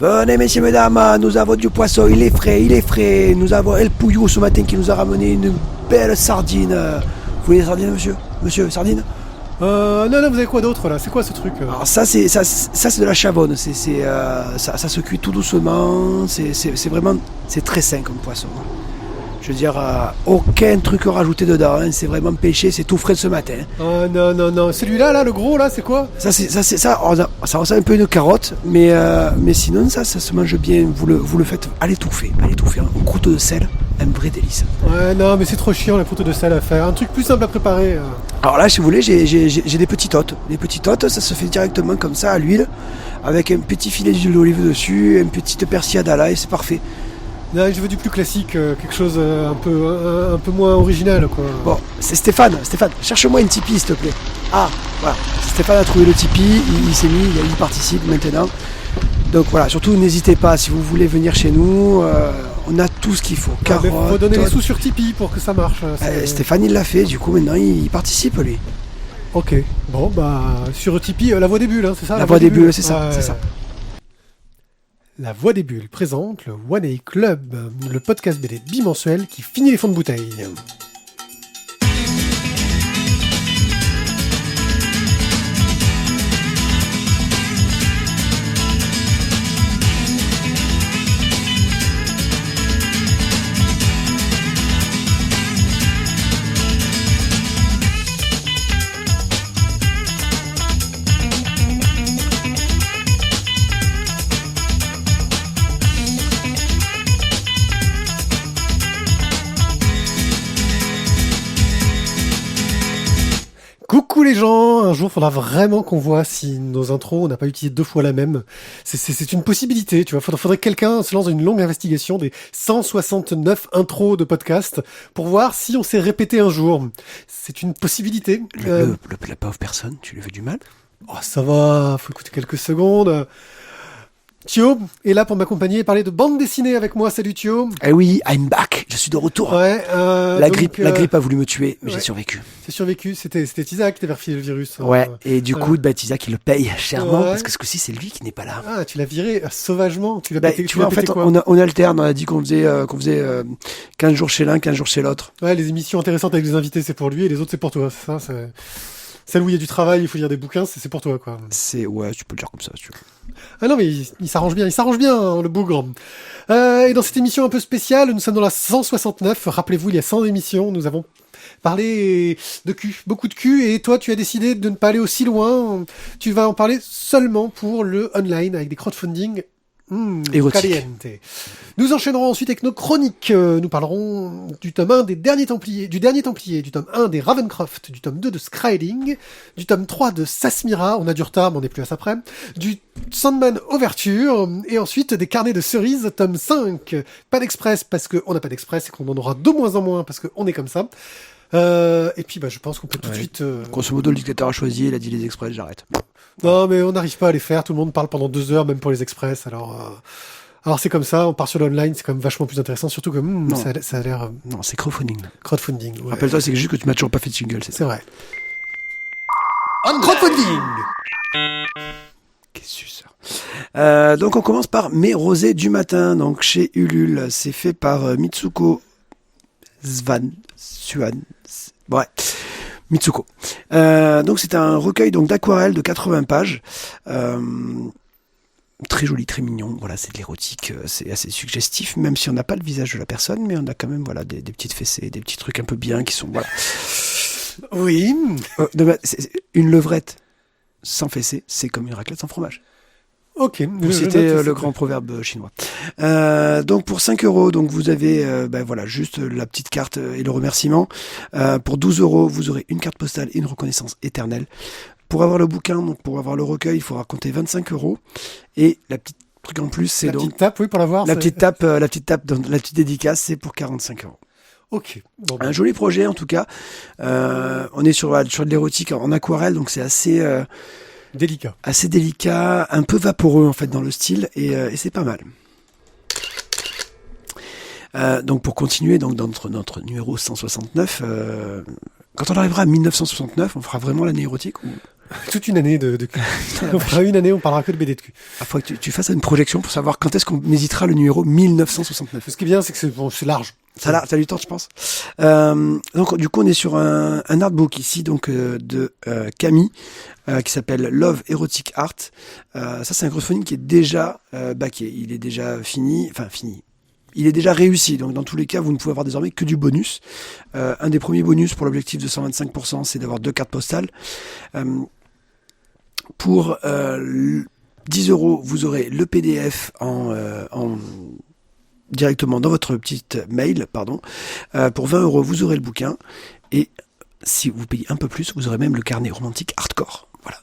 Venez messieurs, mesdames, nous avons du poisson, il est frais. Nous avons El Pouillou ce matin qui nous a ramené une belle sardine. Vous voulez des sardines, monsieur? Monsieur, sardine? Non, vous avez quoi d'autre là? C'est quoi ce truc Alors ça c'est de la chavonne, ça se cuit tout doucement, c'est vraiment, c'est très sain comme poisson. Je veux dire, aucun truc rajouté dedans, hein. C'est vraiment pêché, c'est tout frais de ce matin. Oh non, celui-là, là, le gros, là, c'est quoi? Ça ressemble un peu à une carotte, mais sinon ça se mange bien, vous le faites à l'étouffer, un croûte de sel, un vrai délice. Ouais, non, mais c'est trop chiant, les croûtes de sel à faire, un truc plus simple à préparer. Alors là, si vous voulez, j'ai des petites hôtes. Les petites hôtes, ça se fait directement comme ça, à l'huile, avec un petit filet d'huile d'olive dessus, une petite persillade à l'ail, c'est parfait. Non, je veux du plus classique, quelque chose un peu moins original, quoi. Bon, c'est Stéphane, cherche-moi une Tipeee, s'il te plaît. Ah, voilà, Stéphane a trouvé le Tipeee, il s'est mis, il participe maintenant. Donc voilà, surtout n'hésitez pas, si vous voulez venir chez nous, on a tout ce qu'il faut. Carottes, il faut donner les sous sur Tipeee pour que ça marche. Stéphane, il l'a fait, du coup maintenant il participe, lui. Ok, bon, sur Tipeee, La Voix des Bulles, hein, c'est ça? La Voix des Bulles, c'est ça, c'est ça. La Voix des Bulles présente le One A Club, le podcast BD bimensuel qui finit les fonds de bouteille. Coucou les gens, un jour faudra vraiment qu'on voit si nos intros, on n'a pas utilisé 2 fois la même. C'est une possibilité, tu vois. Faudrait que quelqu'un se lance dans une longue investigation des 169 intros de podcast pour voir si on s'est répété un jour. C'est une possibilité. La pauvre personne, tu lui fais du mal? Oh, ça va, faut écouter quelques secondes. Thio est là pour m'accompagner et parler de bande dessinée avec moi. Salut Thio. Eh oui, I'm back, je suis de retour. Ouais, la grippe a voulu me tuer, mais ouais. J'ai survécu. C'est survécu, c'était Isaac qui t'avait refilé le virus. Ouais, et du coup, Isaac il le paye chèrement, parce que ce coup-ci c'est lui qui n'est pas là. Ah, tu l'as viré sauvagement, tu l'as pété, tu vois, en fait, on alterne, on a dit qu'on faisait 15 jours chez l'un, 15 jours chez l'autre. Ouais, les émissions intéressantes avec les invités c'est pour lui et les autres c'est pour toi, c'est ça, celle où il y a du travail, il faut lire des bouquins, c'est pour toi, quoi. Ouais, tu peux le dire comme ça, si tu veux. Ah non, mais il s'arrange bien, hein, le bougre. Et dans cette émission un peu spéciale, nous sommes dans la 169. Rappelez-vous, il y a 100 émissions, nous avons parlé de cul, beaucoup de cul, et toi, tu as décidé de ne pas aller aussi loin. Tu vas en parler seulement pour le online, avec des crowdfunding. Caliente. Nous enchaînerons ensuite avec nos chroniques. Nous parlerons du tome 1 du dernier Templier, du tome 1 des Ravencroft, du tome 2 de Skriding, du tome 3 de Sasmira, on a du retard mais on est plus à ça près, du Sandman Overture, et ensuite des carnets de cerises, tome 5. Pas d'express parce qu'on n'a pas d'express et qu'on en aura de moins en moins parce qu'on est comme ça. Et puis je pense qu'on peut tout de suite... Grosso modo, le dictateur a choisi, il a dit les express, j'arrête. Non, mais on n'arrive pas à les faire, tout le monde parle pendant 2 heures, même pour les express, alors c'est comme ça, on part sur l'online, c'est quand même vachement plus intéressant, surtout que ça a l'air... Non, c'est crowdfunding. Crowdfunding, ouais. Rappelle-toi, c'est juste que tu m'as toujours pas fait de jingle, c'est vrai. Crowdfunding. Qu'est-ce que c'est ça? Donc on commence par Mes rosés du matin, donc chez Ulule, c'est fait par Mitsuko Ouais. Mitsuko. Donc c'est un recueil d'aquarelles de 80 pages. Très joli, très mignon. Voilà, c'est de l'érotique, c'est assez suggestif, même si on n'a pas le visage de la personne, mais on a quand même des petites fessées, des petits trucs un peu bien qui sont Oui. Une levrette sans fessées, c'est comme une raclette sans fromage. Ok. C'était le grand proverbe chinois. Donc pour 5 €, donc vous avez juste la petite carte et le remerciement. Pour 12 €, vous aurez une carte postale et une reconnaissance éternelle. Pour avoir le bouquin, donc pour avoir le recueil, il faudra compter 25 €. Et la petite truc en plus, c'est petite tape, oui, pour l'avoir. La petite tape, la petite dédicace, c'est pour 45 €. Ok. Bon, un joli projet en tout cas. On est sur de l'érotique en aquarelle, donc c'est assez délicat, un peu vaporeux en fait dans le style, et c'est pas mal. Donc pour continuer dans notre numéro 169, quand on arrivera à 1969, on fera vraiment l'année érotique ou... Toute une année de cul. On fera une année, on parlera que de BD de cul. Il faut que tu fasses une projection pour savoir quand est-ce qu'on hésitera le numéro 1969. Ce qui est bien, c'est que c'est large. Ça a du temps, je pense. Donc, du coup, on est sur un artbook ici, donc de Camille, qui s'appelle Love Erotic Art. Ça, c'est un crowdfunding qui est déjà backé. Il est déjà fini. Il est déjà réussi. Donc, dans tous les cas, vous ne pouvez avoir désormais que du bonus. Un des premiers bonus pour l'objectif de 125%, c'est d'avoir 2 cartes postales. Pour 10 €, vous aurez le PDF directement dans votre petite mail, pardon. Pour 20 €, vous aurez le bouquin. Et si vous payez un peu plus, vous aurez même le carnet romantique hardcore. Voilà.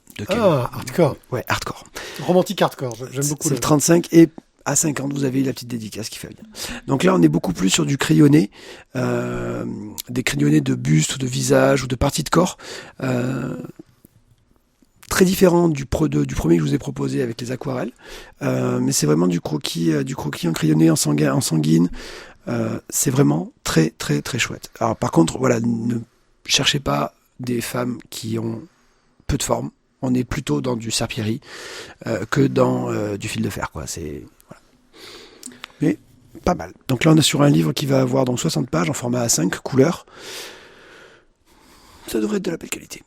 Hardcore. Ouais, hardcore. Romantique hardcore. J'aime beaucoup. C'est le 35 et à 50, vous avez la petite dédicace qui fait bien. Donc là, on est beaucoup plus sur du crayonné, des crayonnés de buste ou de visage ou de partie de corps. Très différent du premier que je vous ai proposé avec les aquarelles, mais c'est vraiment du croquis en crayonné, en sanguine. C'est vraiment très très très chouette. Alors par contre, voilà, ne cherchez pas des femmes qui ont peu de forme. On est plutôt dans du serpillerie que dans du fil de fer, quoi. Voilà. Mais pas mal. Donc là, on est sur un livre qui va avoir donc 60 pages en format A5 couleur. Ça devrait être de la belle qualité.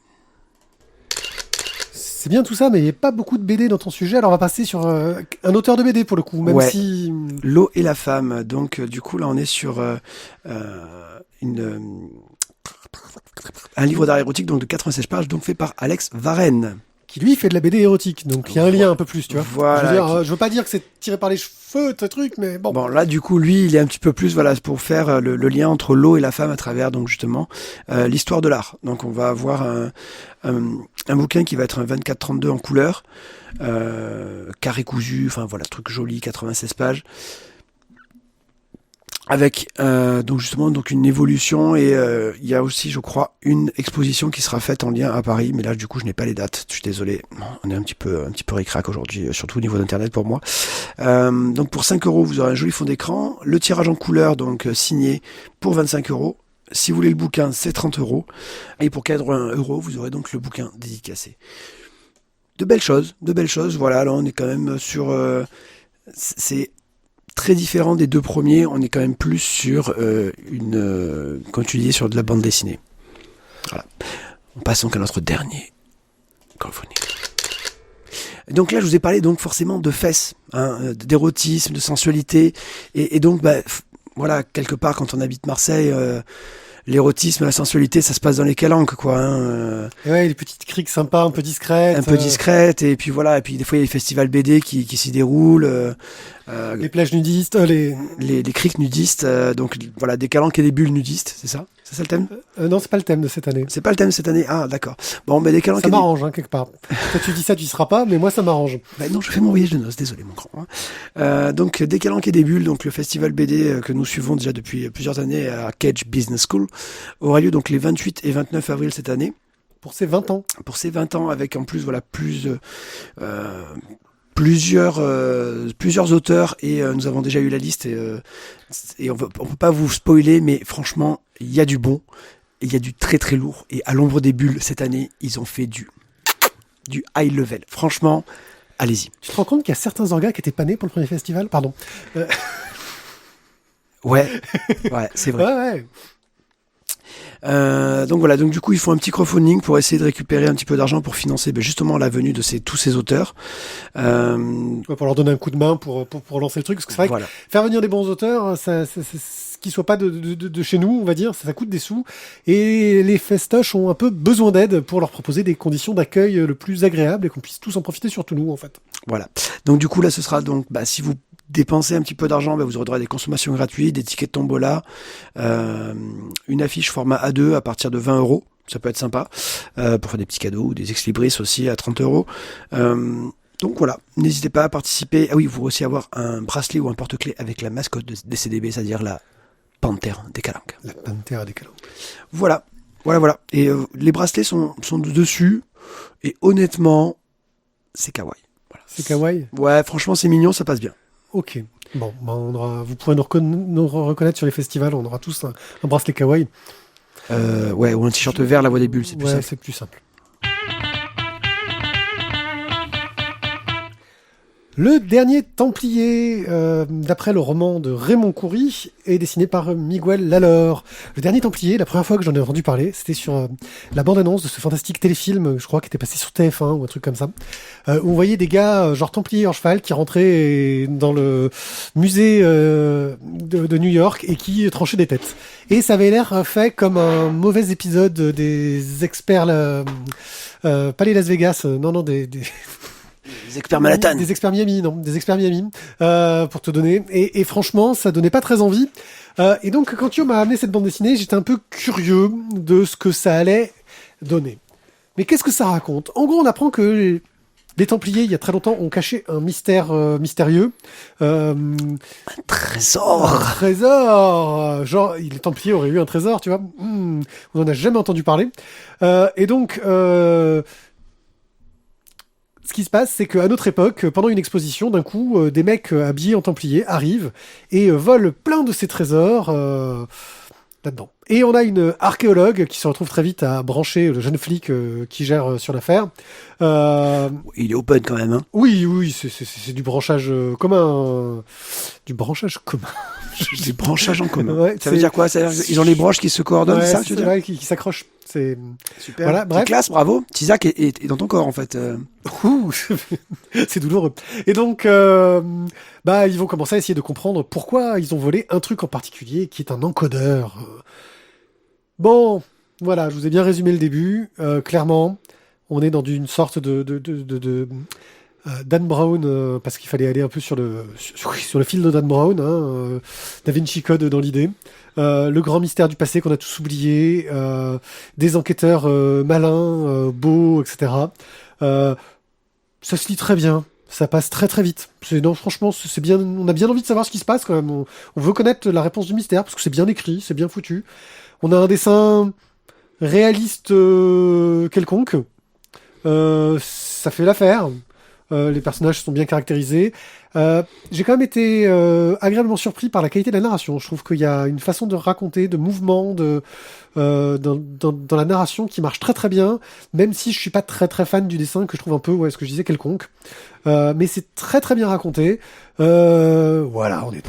C'est bien tout ça, mais il n'y a pas beaucoup de BD dans ton sujet. Alors on va passer sur un auteur de BD pour le coup, même si... L'eau et la femme. Donc du coup là on est sur un livre d'art érotique donc de 96 pages, donc fait par Alex Varenne. Qui lui fait de la BD érotique, donc il y a un lien un peu plus, tu vois. Voilà, je veux pas dire que c'est tiré par les cheveux, ce truc, mais bon. Bon, là, du coup, lui, il est un petit peu plus, voilà, pour faire le lien entre l'eau et la femme à travers, donc, justement, l'histoire de l'art. Donc, on va avoir un bouquin qui va être un 24-32 en couleur, carré cousu, enfin, voilà, truc joli, 96 pages. Avec donc justement donc une évolution et il y a aussi je crois une exposition qui sera faite en lien à Paris, mais là du coup je n'ai pas les dates, je suis désolé, on est un petit peu ric-rac aujourd'hui, surtout au niveau d'internet pour moi. Donc pour 5 € vous aurez un joli fond d'écran, le tirage en couleur donc signé pour 25 €. Si vous voulez le bouquin c'est 30 € et pour 80 € vous aurez donc le bouquin dédicacé. De belles choses, voilà, là on est quand même sur c'est très différent des deux premiers, on est quand même plus sur comme tu disais, sur de la bande dessinée. Voilà. On passe donc à notre dernier crowdfunding. Donc là, je vous ai parlé donc forcément de fesses, d'érotisme, de sensualité, et donc voilà, quelque part quand on habite Marseille, l'érotisme, la sensualité, ça se passe dans les calanques, quoi. Et ouais, les petites criques sympas, un peu discrètes. Et puis voilà, et puis des fois il y a les festivals BD qui s'y déroulent. Les plages nudistes, les criques nudistes, donc voilà, des calanques et des bulles nudistes, c'est ça? C'est ça le thème? Non, c'est pas le thème de cette année. C'est pas le thème de cette année? Ah, d'accord. Bon, des calanques ça m'arrange, quelque part. Toi, tu dis ça, tu y seras pas, mais moi, ça m'arrange. Non, je fais mon voyage de noces, désolé, mon grand. Donc, des calanques et des bulles, donc le festival BD que nous suivons déjà depuis plusieurs années à Cage Business School, aura lieu donc les 28 et 29 avril cette année. Pour ses 20 ans. Pour ses 20 ans, avec en plus, voilà, plusieurs auteurs et nous avons déjà eu la liste et on peut pas vous spoiler, mais franchement il y a du bon, il y a du très très lourd, et à l'ombre des bulles cette année ils ont fait du high level, franchement allez-y. Tu te rends compte qu'il y a certains orgas qui étaient pas nés pour le premier festival, pardon. Ouais c'est vrai. Ouais. Donc voilà, donc du coup ils font un petit crowdfunding pour essayer de récupérer un petit peu d'argent pour financer justement la venue de tous ces auteurs. Pour leur donner un coup de main pour lancer le truc, parce que c'est vrai que faire venir des bons auteurs, qui soient pas de chez nous, on va dire, ça coûte des sous, et les festoches ont un peu besoin d'aide pour leur proposer des conditions d'accueil le plus agréables et qu'on puisse tous en profiter, surtout nous en fait. Voilà. Donc du coup là ce sera donc si vous dépensez un petit peu d'argent, vous aurez des consommations gratuites, des tickets de tombola, une affiche format A2 à partir de 20 €, ça peut être sympa, pour faire des petits cadeaux, ou des ex-libris aussi à 30 €. Donc voilà, n'hésitez pas à participer. Ah oui, vous pouvez aussi avoir un bracelet ou un porte-clés avec la mascotte des CDB, c'est-à-dire la panthère des calanques. La panthère des calanques. Voilà. Et les bracelets sont dessus, et honnêtement, c'est kawaii. Voilà. C'est kawaii? Ouais, franchement c'est mignon, ça passe bien. Ok. Bon, vous pourrez nous reconnaître sur les festivals, on aura tous un bracelet kawaii. Ou un t-shirt vert, la voix des bulles, c'est plus simple. C'est plus simple. Le dernier Templier, d'après le roman de Raymond Coury, est dessiné par Miguel Lalor. Le dernier Templier, la première fois que j'en ai entendu parler, c'était sur la bande-annonce de ce fantastique téléfilm, je crois, qui était passé sur TF1 ou un truc comme ça, où on voyait des gars, genre Templiers en cheval, qui rentraient dans le musée de New York et qui tranchaient des têtes. Et ça avait l'air fait comme un mauvais épisode des experts, pas les Las Vegas, non, des experts Manhattan. Des experts Miami, non, des experts Miami, pour te donner. Et franchement, ça donnait pas très envie. Et donc, quand Thio m'a amené cette bande dessinée, j'étais un peu curieux de ce que ça allait donner. Mais qu'est-ce que ça raconte? En gros, on apprend que les Templiers, il y a très longtemps, ont caché un mystère mystérieux. Un trésor. Un trésor. Genre, les Templiers auraient eu un trésor, tu vois. On en a jamais entendu parler. Et donc... ce qui se passe, c'est qu'à notre époque, pendant une exposition, d'un coup, des mecs habillés en Templiers arrivent et volent plein de ces trésors là-dedans. Et on a une archéologue qui se retrouve très vite à brancher le jeune flic qui gère sur l'affaire. Il est open quand même, hein. Oui, c'est du branchage commun. Du branchage commun. Du branchage en commun. Ouais, ça veut dire quoi? Ils ont les broches qui se coordonnent, ouais, ça, tu veux dire? Ouais, qui s'accrochent. C'est super. Voilà, bref. Classe, bravo. Tizak est dans ton corps, en fait. Ouh, c'est douloureux. Et donc, ils vont commencer à essayer de comprendre pourquoi ils ont volé un truc en particulier qui est un encodeur. Bon, voilà, je vous ai bien résumé le début. Clairement, on est dans une sorte de Dan Brown, parce qu'il fallait aller un peu sur le fil de Dan Brown, hein, Da Vinci Code dans l'idée. Le grand mystère du passé qu'on a tous oublié, des enquêteurs malins, beaux, etc. Ça se lit très bien, ça passe très très vite. Non, franchement, c'est bien. On a bien envie de savoir ce qui se passe quand même. On veut connaître la réponse du mystère parce que c'est bien écrit, c'est bien foutu. On a un dessin réaliste quelconque. Ça fait l'affaire. Les personnages sont bien caractérisés. J'ai quand même été agréablement surpris par la qualité de la narration. Je trouve qu'il y a une façon de raconter, de mouvement, dans la narration qui marche très très bien, même si je suis pas très très fan du dessin, que je trouve un peu, ouais, ce que je disais, quelconque. Mais c'est très très bien raconté. Voilà, on est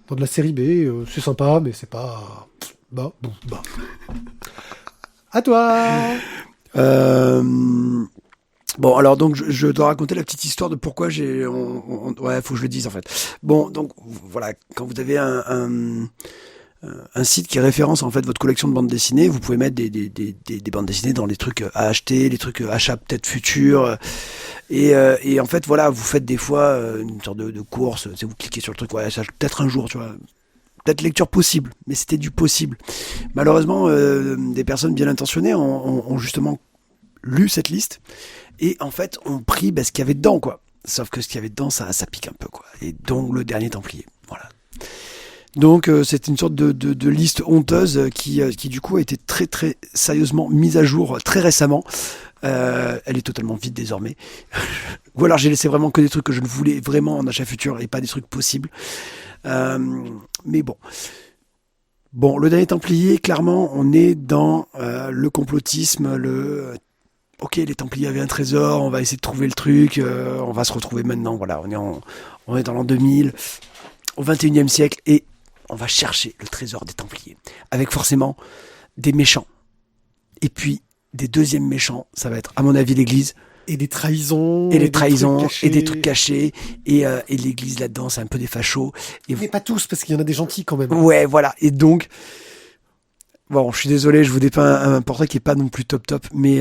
dans de la série B. C'est sympa, mais c'est pas... Bah. À toi. Bon, alors donc je dois raconter la petite histoire de pourquoi ouais, faut que je le dise en fait. Bon, donc voilà, quand vous avez un site qui référence en fait votre collection de bandes dessinées, vous pouvez mettre des bandes dessinées dans les trucs à acheter, les trucs achats peut-être futurs, et en fait voilà, vous faites des fois une sorte de course, vous cliquez sur le truc, ouais, ça peut-être un jour, tu vois. Peut-être lecture possible, mais c'était du possible. Malheureusement, des personnes bien intentionnées ont justement lu cette liste et en fait ont pris ce qu'il y avait dedans, quoi. Sauf que ce qu'il y avait dedans, ça pique un peu, quoi. Et donc le dernier Templier, voilà. Donc c'est une sorte de liste honteuse qui du coup a été très très sérieusement mise à jour très récemment. Elle est totalement vide désormais. Ou alors j'ai laissé vraiment que des trucs que je ne voulais vraiment en achat futur et pas des trucs possibles. Mais bon, le dernier Templier, clairement, on est dans le complotisme, ok, les Templiers avaient un trésor, on va essayer de trouver le truc, on va se retrouver maintenant, voilà, on est dans l'an 2000, au 21e siècle, et on va chercher le trésor des Templiers, avec forcément des méchants. Et puis, des deuxièmes méchants, ça va être, à mon avis, l'Église. Et des trahisons. Et des trahisons, et des trucs cachés. Et l'Église, là-dedans, c'est un peu des fachos. Mais pas tous, parce qu'il y en a des gentils quand même. Ouais, voilà. Et donc, bon, je suis désolé, je vous dépeins un portrait qui est pas non plus top, mais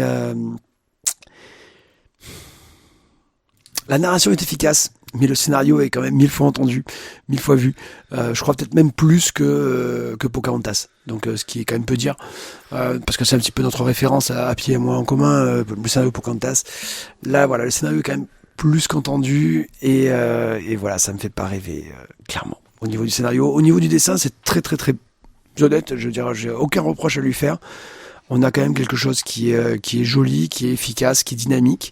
la narration est efficace, mais le scénario est quand même 1000 fois entendu, 1000 fois vu. Je crois peut-être même plus que Pocahontas. Donc, ce qui est quand même peu dire, parce que c'est un petit peu notre référence à Pied et moi en commun, le scénario Pocahontas. Là, voilà, le scénario est quand même plus qu'entendu, et voilà, ça me fait pas rêver, clairement. Au niveau du scénario, au niveau du dessin, c'est très très très honnête. Je veux dire, j'ai aucun reproche à lui faire. On a quand même quelque chose qui est joli, qui est efficace, qui est dynamique.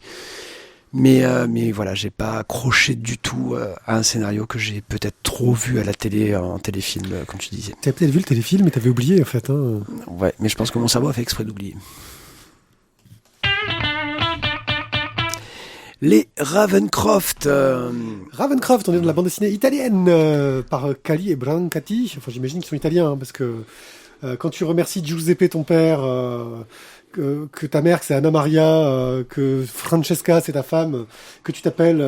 Mais voilà, j'ai pas accroché du tout à un scénario que j'ai peut-être trop vu à la télé, en téléfilm, comme tu disais. T'as peut-être vu le téléfilm, mais t'avais oublié en fait. Hein. Ouais, mais je pense que mon cerveau a fait exprès d'oublier. Les Ravencroft. Ravencroft, on est dans la bande dessinée italienne par Cali et Brancati. Enfin, j'imagine qu'ils sont italiens, hein, parce que quand tu remercies Giuseppe, ton père, que ta mère, que c'est Anna Maria, que Francesca, c'est ta femme, que tu t'appelles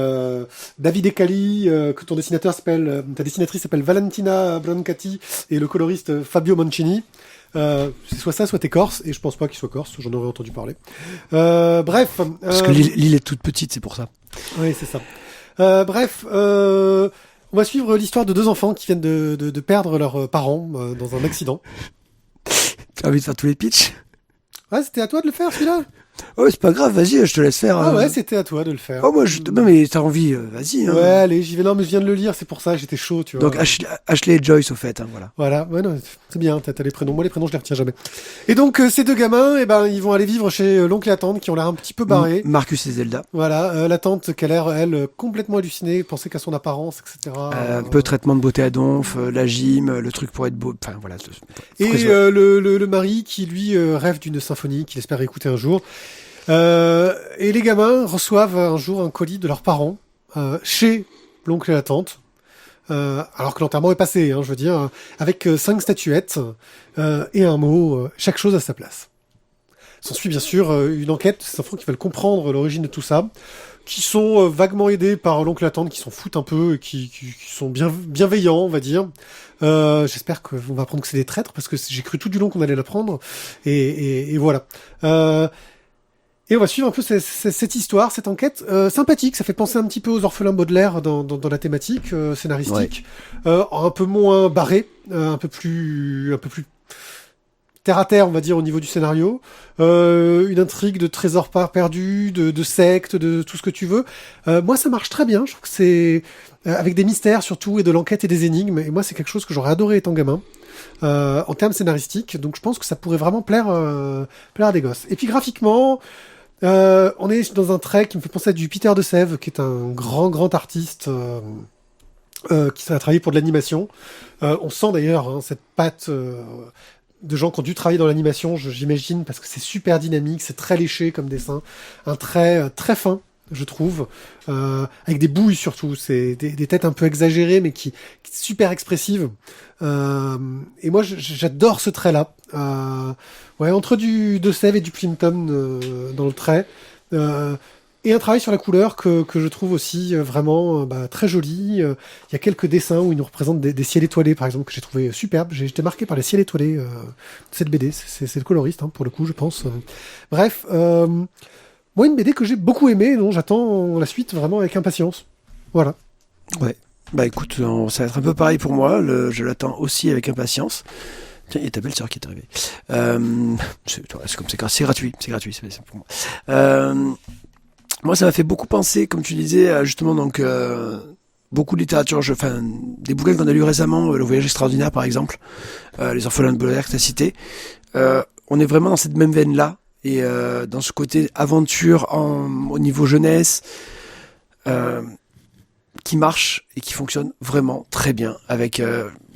David et Cali, que ton dessinateur s'appelle, ta dessinatrice s'appelle Valentina Brancati et le coloriste Fabio Mancini. C'est soit ça, soit t'es corse, et je pense pas qu'il soit corse, j'en aurais entendu parler. Bref. Parce que l'île est toute petite, c'est pour ça. Oui, c'est ça. Bref, on va suivre l'histoire de deux enfants qui viennent de perdre leurs parents dans un accident. Tu as envie de faire tous les pitchs? Ah, c'était à toi de le faire, celui-là? Oh, c'est pas grave, vas-y, je te laisse faire. Ah ouais, c'était à toi de le faire. Oh, moi, non, mais t'as envie, vas-y. Hein. Ouais, allez, j'y vais. Non, mais je viens de le lire, c'est pour ça, j'étais chaud, tu vois. Donc, Ashley et Joyce, au fait, hein, voilà. Voilà, ouais, non, c'est bien, t'as les prénoms. Moi, les prénoms, je les retiens jamais. Et donc, ces deux gamins, eh ben, ils vont aller vivre chez l'oncle et la tante, qui ont l'air un petit peu barrés. Marcus et Zelda. Voilà, la tante qui a l'air, elle, complètement hallucinée, penser qu'à son apparence, etc. Un peu traitement de beauté à donf, la gym, le truc pour être beau, enfin, voilà. Et le mari qui, lui, rêve d'une symphonie qu'il espère écouter un jour. Et les gamins reçoivent un jour un colis de leurs parents chez l'oncle et la tante, alors que l'enterrement est passé, hein, je veux dire, avec 5 statuettes et un mot, chaque chose à sa place. S'ensuit bien sûr une enquête de ces enfants qui veulent comprendre l'origine de tout ça, qui sont vaguement aidés par l'oncle et la tante, qui s'en foutent un peu, et qui sont bienveillants, on va dire. J'espère qu'on va apprendre que c'est des traîtres, parce que j'ai cru tout du long qu'on allait l'apprendre, et voilà. Et on va suivre un peu cette histoire, cette enquête sympathique. Ça fait penser un petit peu aux orphelins Baudelaire dans la thématique scénaristique, un peu moins barré, un peu plus terre à terre, on va dire, au niveau du scénario. Une intrigue de trésors perdus, de sectes, de tout ce que tu veux. Moi, ça marche très bien. Je trouve que c'est avec des mystères surtout et de l'enquête et des énigmes. Et moi, c'est quelque chose que j'aurais adoré étant gamin. En termes scénaristiques, donc je pense que ça pourrait vraiment plaire à des gosses. Et puis graphiquement, on est dans un trait qui me fait penser à du Peter de Sèvres, qui est un grand artiste qui a travaillé pour de l'animation. On sent d'ailleurs cette patte de gens qui ont dû travailler dans l'animation, j'imagine, parce que c'est super dynamique, c'est très léché comme dessin, un trait très fin, je trouve, avec des bouilles surtout, c'est des têtes un peu exagérées, mais qui super expressives. Et moi, j'adore ce trait-là. Ouais, entre du De Sèvres et du Plimpton dans le trait. Et un travail sur la couleur que je trouve aussi vraiment très joli. Il y a quelques dessins où il nous représente des ciels étoilés, par exemple, que j'ai trouvé superbes. J'ai été marqué par les ciels étoilés de cette BD. C'est le coloriste, hein, pour le coup, je pense. Bref, moi, une BD que j'ai beaucoup aimée, dont j'attends la suite vraiment avec impatience. Voilà. Ouais. Bah écoute, ça va être un peu pareil pour moi. Je l'attends aussi avec impatience. Tiens, il y a ta belle-sœur qui est arrivée. C'est gratuit, c'est pour moi. Moi, ça m'a fait beaucoup penser, comme tu disais, justement, donc beaucoup de littérature, des bouquins qu'on a lus récemment, Le Voyage extraordinaire, par exemple, Les Orphelins de Baudelaire que tu as cité. On est vraiment dans cette même veine-là, et dans ce côté aventure au niveau jeunesse, qui marche et qui fonctionne vraiment très bien avec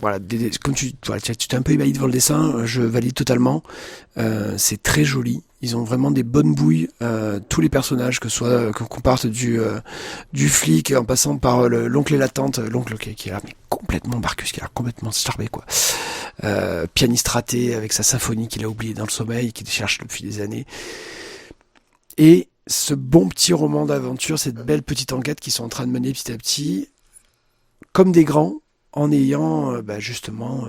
comme tu t'es un peu ébahi devant le dessin, je valide totalement. C'est très joli, ils ont vraiment des bonnes bouilles, tous les personnages, qu'on parte du flic en passant par l'oncle et la tante, l'oncle qui est là mais complètement Marcus, qui est là complètement starbé quoi, pianiste raté avec sa symphonie qu'il a oublié dans le sommeil, qu'il cherche depuis des années, et ce bon petit roman d'aventure, cette belle petite enquête qu'ils sont en train de mener petit à petit, comme des grands, en ayant justement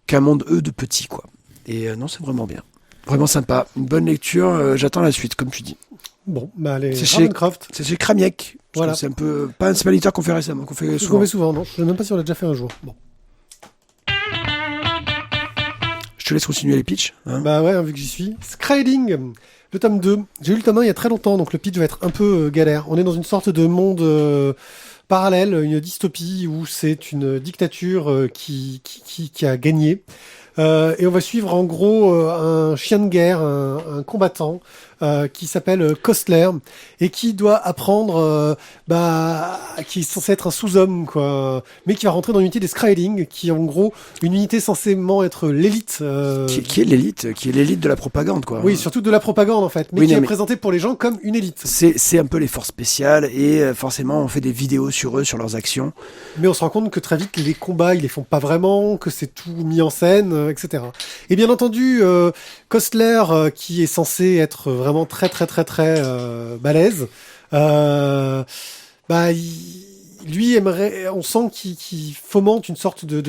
qu'un monde eux de petits quoi. Et non, c'est vraiment bien, vraiment sympa, une bonne lecture. J'attends la suite, comme tu dis. Bon, allez, c'est chez Kramiek. Voilà. C'est un peu pas un éditeur qu'on fait récemment, qu'on fait souvent. Qu'on fait souvent, non. Je sais même pas si on l'a déjà fait un jour. Bon. Je te laisse continuer les pitchs. Hein. Bah ouais, vu que j'y suis. Skrading, le tome 2. J'ai lu le tome 1 il y a très longtemps, donc le pitch va être un peu galère. On est dans une sorte de monde parallèle, une dystopie où c'est une dictature qui a gagné. Et on va suivre en gros un chien de guerre, un combattant qui s'appelle Kostler et qui doit apprendre, qui est censé être un sous-homme, quoi, mais qui va rentrer dans l'unité des Skrulling, qui est en gros une unité censément être l'élite. Qui est l'élite, qui est l'élite de la propagande, quoi. Oui, surtout de la propagande en fait, mais Oui, qui non, est mais- présentée pour les gens comme une élite. C'est un peu les forces spéciales et forcément on fait des vidéos sur eux, sur leurs actions. Mais on se rend compte que très vite, les combats, ils les font pas vraiment, que c'est tout mis en scène, etc. Et bien entendu, Kostler, qui est censé être vraiment très balèze, lui aimerait, on sent qu'il fomente une sorte de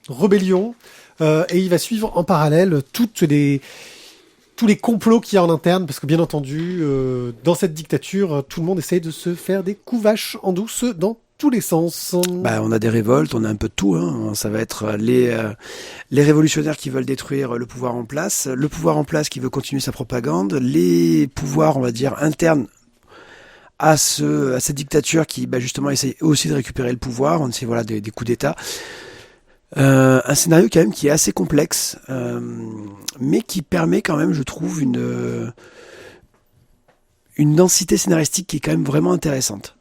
rébellion, et il va suivre en parallèle tous les complots qu'il y a en interne, parce que bien entendu, dans cette dictature, tout le monde essaye de se faire des coups vaches en douce dans tous les sens. On a des révoltes, on a un peu de tout. Hein. Ça va être les révolutionnaires qui veulent détruire le pouvoir en place qui veut continuer sa propagande, les pouvoirs, on va dire, internes à cette dictature qui, justement, essaye aussi de récupérer le pouvoir. On sait, voilà, des coups d'État. Un scénario quand même qui est assez complexe, mais qui permet quand même, je trouve, une densité scénaristique qui est quand même vraiment intéressante.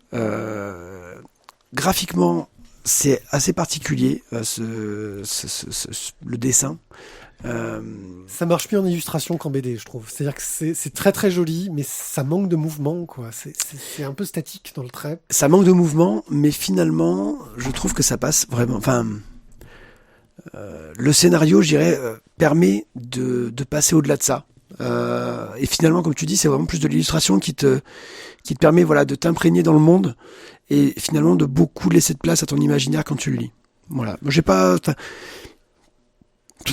Graphiquement, c'est assez particulier, le dessin. Ça marche mieux en illustration qu'en BD, je trouve. C'est-à-dire que c'est très joli, mais ça manque de mouvement, quoi. C'est un peu statique dans le trait. Ça manque de mouvement, mais finalement, je trouve que ça passe vraiment. Enfin, le scénario, je dirais, permet de passer au-delà de ça. Et finalement, comme tu dis, c'est vraiment plus de l'illustration qui te permet, voilà, de t'imprégner dans le monde et finalement de beaucoup laisser de place à ton imaginaire quand tu le lis. Voilà. Moi, c'est pour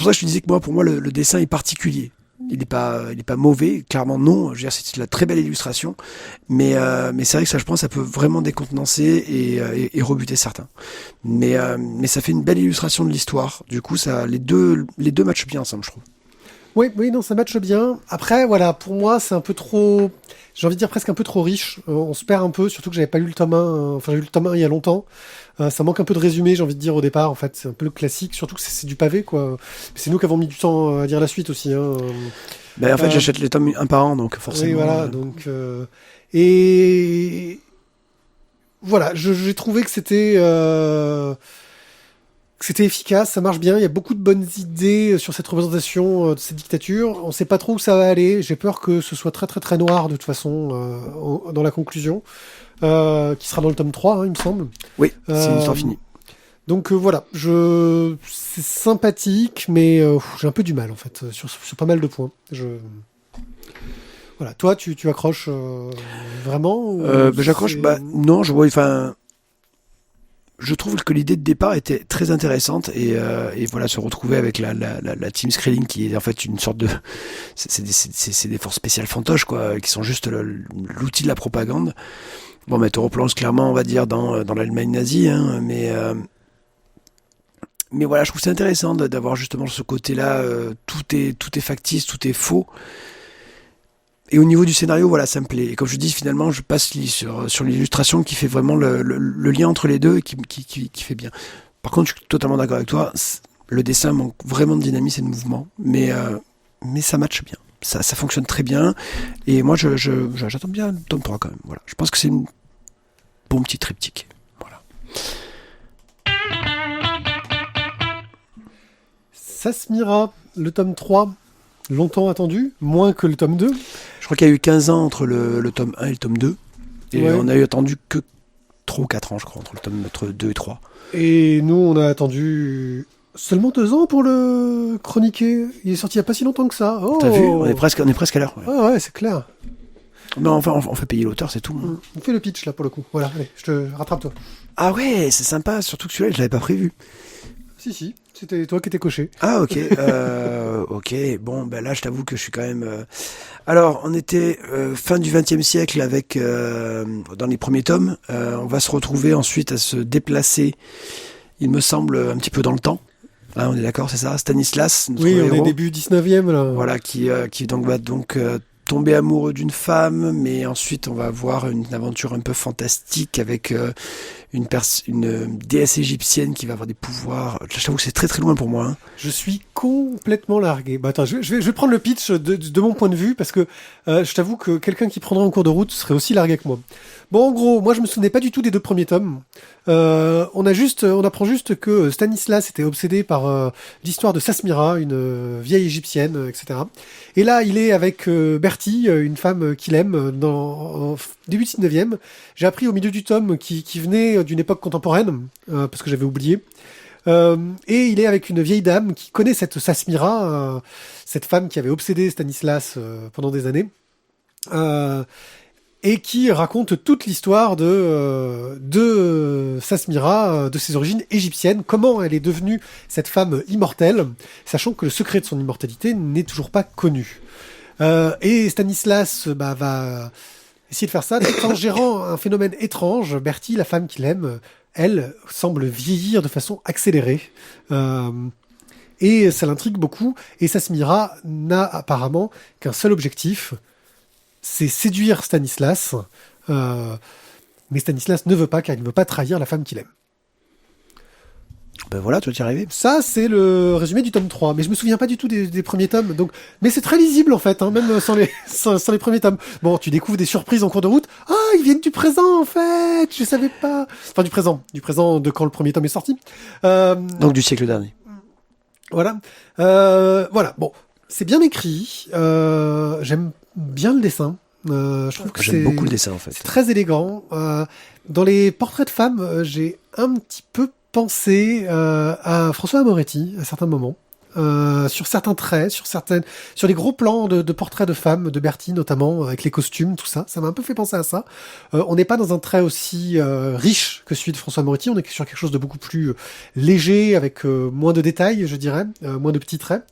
ça que je te disais que pour moi, le dessin est particulier. Il n'est pas mauvais, clairement non. Je veux dire, c'est de la très belle illustration, mais c'est vrai que ça, je pense, ça peut vraiment décontenancer et rebuter certains. Mais ça fait une belle illustration de l'histoire. Du coup, les deux matchent bien ensemble, je trouve. Oui, non, ça matche bien. Après, voilà, pour moi, c'est un peu trop, j'ai envie de dire presque un peu trop riche. On se perd un peu, surtout que j'avais pas lu le tome 1, j'ai lu le tome 1 il y a longtemps. Ça manque un peu de résumé, j'ai envie de dire au départ, en fait. C'est un peu le classique, surtout que c'est du pavé, quoi. C'est nous qui avons mis du temps à dire la suite aussi, hein. En fait, j'achète les tomes un par an, donc forcément. Oui, voilà, donc, et voilà, j'ai trouvé que c'était efficace, ça marche bien, il y a beaucoup de bonnes idées sur cette représentation de cette dictature. On sait pas trop où ça va aller, j'ai peur que ce soit très noir de toute façon dans la conclusion, qui sera dans le tome 3, hein, il me semble. Oui, c'est une histoire finie. Donc voilà, c'est sympathique, mais j'ai un peu du mal en fait, sur pas mal de points. Voilà, toi tu accroches vraiment j'accroche, non, je trouve que l'idée de départ était très intéressante et voilà, se retrouver avec la Team Skrulling qui est en fait une sorte de c'est des forces spéciales fantoches, quoi, qui sont juste l'outil de la propagande. Bon, mais te replonge clairement, on va dire, dans l'Allemagne nazie, hein, mais voilà, je trouve c'est intéressant d'avoir justement ce côté-là, tout est factice, tout est faux. Et au niveau du scénario, voilà, ça me plaît. Et comme je dis, finalement, je passe sur l'illustration qui fait vraiment le lien entre les deux et qui fait bien. Par contre, je suis totalement d'accord avec toi. Le dessin manque vraiment de dynamisme et de mouvement, mais ça matche bien. Ça fonctionne très bien. Et moi, j'attends bien le tome 3 quand même. Voilà. Je pense que c'est une bon petit triptyque. Voilà. Sasmira, le tome 3, longtemps attendu, moins que le tome 2. Je crois qu'il y a eu 15 ans entre le tome 1 et le tome 2. Et ouais. On a eu attendu que 3 ou 4 ans, je crois, entre 2 et 3. Et nous, on a attendu seulement 2 ans pour le chroniquer. Il est sorti il n'y a pas si longtemps que ça. Oh. T'as vu, on est presque à l'heure. Ouais. Ah ouais, c'est clair. Non, enfin, on fait payer l'auteur, c'est tout. On fait le pitch, là, pour le coup. Voilà, allez, je te rattrape, toi. Ah ouais, c'est sympa, surtout que celui-là, je l'avais pas prévu. Si, c'était toi qui étais coché. Ah ok, ok, bon, là, je t'avoue que je suis quand même... Alors, on était fin du XXe siècle avec, dans les premiers tomes, on va se retrouver ensuite à se déplacer, il me semble, un petit peu dans le temps. Hein, on est d'accord, c'est ça, Stanislas, notre Oui, on héros, est début 19e, là. voilà, qui donc va donc tomber amoureux d'une femme, mais ensuite on va avoir une aventure un peu fantastique avec une déesse égyptienne qui va avoir des pouvoirs. Je t'avoue que c'est très très loin pour moi. Hein. Je suis complètement largué. Bah attends, je vais prendre le pitch de mon point de vue parce que je t'avoue que quelqu'un qui prendrait en cours de route serait aussi largué que moi. Bon, en gros, moi je me souvenais pas du tout des 2 premiers tomes. On apprend juste que Stanislas était obsédé par l'histoire de Sasmira, une vieille égyptienne, etc. Et là, il est avec Bertie, une femme qu'il aime, dans début 19e. J'ai appris au milieu du tome qui venait d'une époque contemporaine, parce que j'avais oublié. Et il est avec une vieille dame qui connaît cette Sasmira, cette femme qui avait obsédé Stanislas pendant des années. Et qui raconte toute l'histoire de Sasmira, de ses origines égyptiennes, comment elle est devenue cette femme immortelle, sachant que le secret de son immortalité n'est toujours pas connu. Et Stanislas va essayer de faire ça tout en gérant un phénomène étrange. Bertie, la femme qu'il aime, elle semble vieillir de façon accélérée. Et ça l'intrigue beaucoup. Et Sasmira n'a apparemment qu'un seul objectif, c'est séduire Stanislas, mais Stanislas ne veut pas, car il ne veut pas trahir la femme qu'il aime. Ben voilà, tu vas y arriver. Ça, c'est le résumé du tome 3, mais je me souviens pas du tout des premiers tomes, donc... Mais c'est très lisible, en fait, hein, même sans les premiers tomes. Bon, tu découvres des surprises en cours de route. Ah, ils viennent du présent, en fait. Je savais pas. Enfin, du présent de quand le premier tome est sorti. Donc du siècle dernier. Voilà. Voilà. Bon, c'est bien écrit. J'aime bien le dessin. Je trouve que j'aime beaucoup le dessin, en fait. C'est très élégant. Dans les portraits de femmes, j'ai un petit peu pensé à François Moretti à certains moments. Sur certains traits, sur les gros plans de portraits de femmes, de Bertie notamment, avec les costumes, tout ça. Ça m'a un peu fait penser à ça. On n'est pas dans un trait aussi riche que celui de François Moretti. On est sur quelque chose de beaucoup plus léger, avec moins de détails, je dirais, moins de petits traits.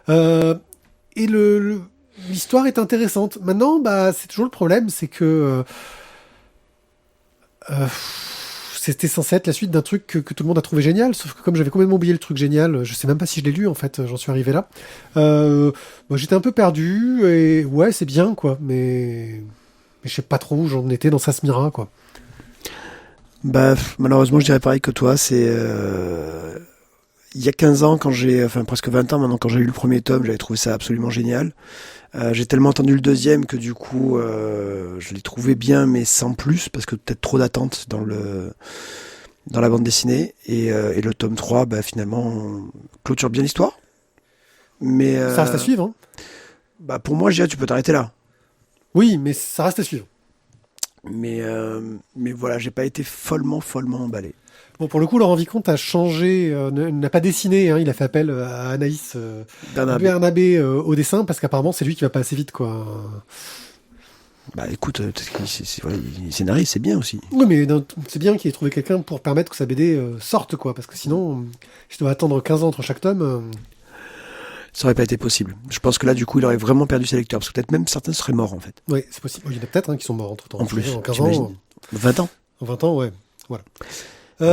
Et l'histoire est intéressante. Maintenant, c'est toujours le problème, c'est que c'était censé être la suite d'un truc que tout le monde a trouvé génial, sauf que comme j'avais complètement oublié le truc génial, je sais même pas si je l'ai lu en fait, j'en suis arrivé là. J'étais un peu perdu, et ouais, c'est bien quoi, mais je sais pas trop où j'en étais dans Sasmira quoi. Malheureusement, je dirais pareil que toi, c'est... Il y a 15 ans, presque 20 ans maintenant, quand j'ai lu le premier tome, j'avais trouvé ça absolument génial. J'ai tellement entendu le deuxième que du coup, je l'ai trouvé bien, mais sans plus, parce que peut-être trop d'attentes dans la bande dessinée. Et le tome 3, finalement, clôture bien l'histoire. Mais, ça reste à suivre. Hein. Pour moi, je dirais, tu peux t'arrêter là. Oui, mais ça reste à suivre. Mais voilà, j'ai pas été follement emballé. Bon, pour le coup, Laurent Vicomte a changé, n'a pas dessiné, hein, il a fait appel à Anaïs Bernabé au dessin, parce qu'apparemment, c'est lui qui va pas assez vite, quoi. Écoute, il scénarise, c'est bien aussi. Oui, mais c'est bien qu'il ait trouvé quelqu'un pour permettre que sa BD sorte, quoi, parce que sinon, je dois attendre 15 ans entre chaque tome. Ça aurait pas été possible. Je pense que là, du coup, il aurait vraiment perdu ses lecteurs, parce que peut-être même certains seraient morts, en fait. Oui, c'est possible. Il y en a peut-être qui sont morts entre-temps. En plus, en 15 j'imagine. ans. 20 ans. En 20 ans, ouais. Voilà.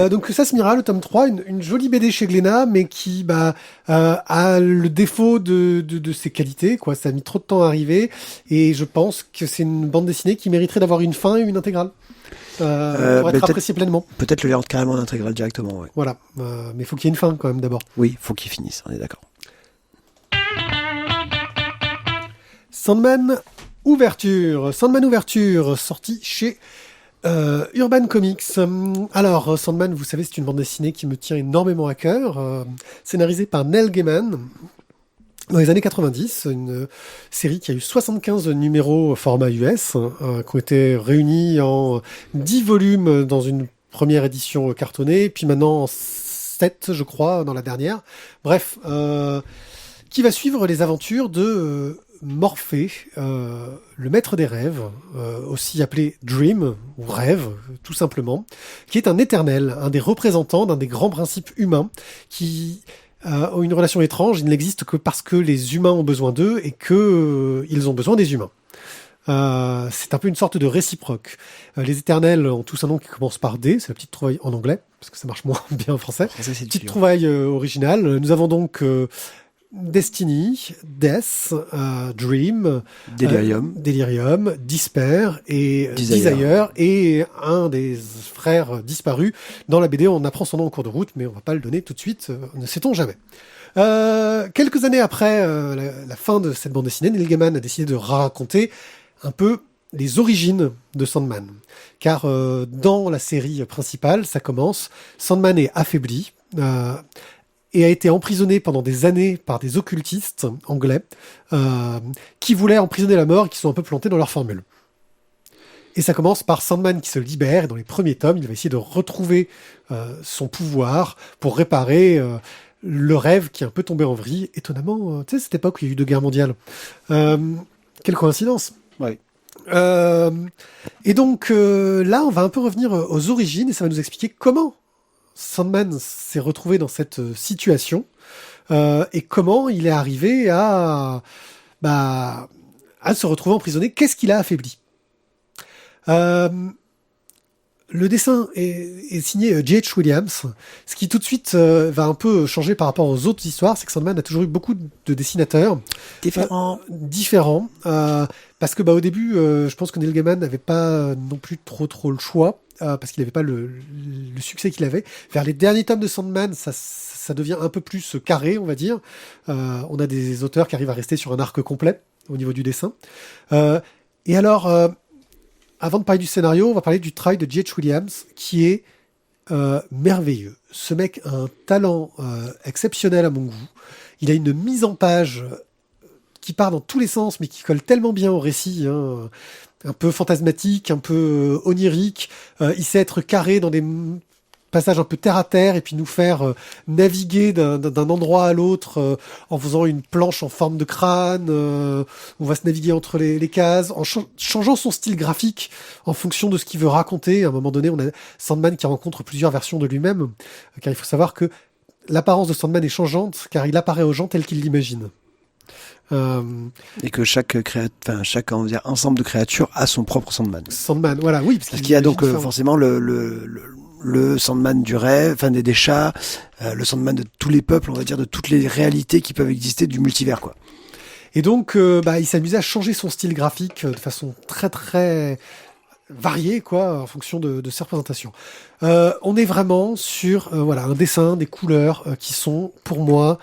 Donc Sasmira, le tome 3, une jolie BD chez Glénat, mais qui a le défaut de ses qualités, quoi. Ça a mis trop de temps à arriver, et je pense que c'est une bande dessinée qui mériterait d'avoir une fin et une intégrale. Pour être appréciée pleinement. Peut-être le lire carrément en intégrale directement, ouais. Voilà. Mais il faut qu'il y ait une fin quand même d'abord. Oui, faut qu'il finisse, on est d'accord. Sandman Ouverture, sorti chez Urban Comics. Alors, Sandman, vous savez, c'est une bande dessinée qui me tient énormément à cœur, scénarisée par Neil Gaiman dans les années 90, une série qui a eu 75 numéros format US, qui ont été réunis en 10 volumes dans une première édition cartonnée, puis maintenant en 7, je crois, dans la dernière. Bref, qui va suivre les aventures de Morphée, le maître des rêves, aussi appelé Dream, ou rêve, tout simplement, qui est un éternel, un des représentants d'un des grands principes humains, qui ont une relation étrange. Il n'existe que parce que les humains ont besoin d'eux et que ils ont besoin des humains. C'est un peu une sorte de réciproque. Les éternels ont tous un nom qui commence par D, c'est la petite trouvaille en anglais, parce que ça marche moins bien en français. Petite trouvaille originale. Nous avons donc Destiny, Death, Dream, Delirium, Despair et Desire et un des frères disparus. Dans la BD, on apprend son nom en cours de route, mais on va pas le donner tout de suite, ne sait-on jamais. Quelques années après la fin de cette bande dessinée, Neil Gaiman a décidé de raconter un peu les origines de Sandman. Car dans la série principale, ça commence, Sandman est affaibli, et a été emprisonné pendant des années par des occultistes anglais qui voulaient emprisonner la mort et qui sont un peu plantés dans leur formule. Et ça commence par Sandman qui se libère, et dans les premiers tomes, il va essayer de retrouver son pouvoir pour réparer le rêve qui est un peu tombé en vrille. Étonnamment, tu sais, cette époque où il y a eu 2 guerres mondiales. Quelle coïncidence. Ouais. Et donc là, on va un peu revenir aux origines, et ça va nous expliquer comment Sandman s'est retrouvé dans cette situation et comment il est arrivé à se retrouver emprisonné. Qu'est-ce qui l'a affaibli? Le dessin est signé J.H. Williams, ce qui tout de suite va un peu changer par rapport aux autres histoires, c'est que Sandman a toujours eu beaucoup de dessinateurs différents, parce que au début, je pense que Neil Gaiman n'avait pas non plus trop le choix, parce qu'il n'avait pas le succès qu'il avait. Vers les derniers tomes de Sandman, ça devient un peu plus carré, on va dire. On a des auteurs qui arrivent à rester sur un arc complet au niveau du dessin. Et alors, avant de parler du scénario, on va parler du travail de J.H. Williams, qui est merveilleux. Ce mec a un talent exceptionnel à mon goût. Il a une mise en page qui part dans tous les sens, mais qui colle tellement bien au récit, hein, un peu fantasmatique, un peu onirique. Il sait être carré dans des passages un peu terre à terre, et puis nous faire naviguer d'un endroit à l'autre en faisant une planche en forme de crâne. On va se naviguer entre les cases, en changeant son style graphique en fonction de ce qu'il veut raconter. À un moment donné, on a Sandman qui rencontre plusieurs versions de lui-même, car il faut savoir que l'apparence de Sandman est changeante, car il apparaît aux gens tel qu'il l'imagine. Et que chaque on va dire, ensemble de créatures a son propre Sandman. Sandman, voilà, oui. Parce qu'il y a donc forcément le Sandman du rêve, enfin des chats, le Sandman de tous les peuples, on va dire, de toutes les réalités qui peuvent exister du multivers, quoi. Et donc, il s'amusait à changer son style graphique de façon très très variée, quoi, en fonction de ses représentations. On est vraiment sur un dessin, des couleurs qui sont, pour moi,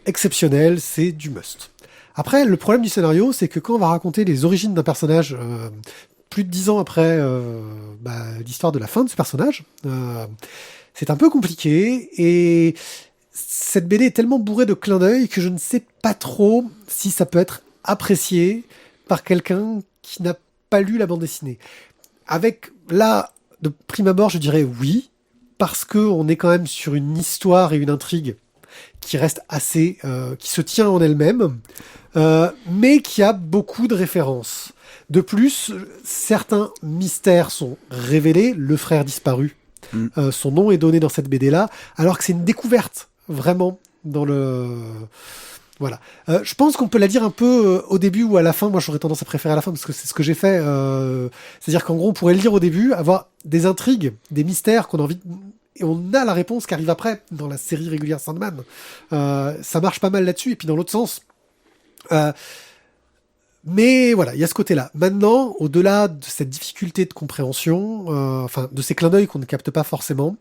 exceptionnelles. C'est du must. Après, le problème du scénario, c'est que quand on va raconter les origines d'un personnage plus de 10 ans après l'histoire de la fin de ce personnage, c'est un peu compliqué, et cette BD est tellement bourrée de clins d'œil que je ne sais pas trop si ça peut être apprécié par quelqu'un qui n'a pas lu la bande dessinée. Avec là, de prime abord, je dirais oui, parce que on est quand même sur une histoire et une intrigue qui reste assez, qui se tient en elle-même, mais qui a beaucoup de références. De plus, certains mystères sont révélés. Le frère disparu, son nom est donné dans cette BD-là, alors que c'est une découverte, vraiment, dans le... Voilà. Je pense qu'on peut la dire un peu au début ou à la fin. Moi, j'aurais tendance à préférer à la fin, parce que c'est ce que j'ai fait. C'est-à-dire qu'en gros, on pourrait le lire au début, avoir des intrigues, des mystères qu'on a envie... Et on a la réponse qui arrive après, dans la série régulière Sandman. Ça marche pas mal là-dessus, et puis dans l'autre sens... Mais voilà, il y a ce côté-là. Maintenant, au-delà de cette difficulté de compréhension, de ces clins d'œil qu'on ne capte pas forcément,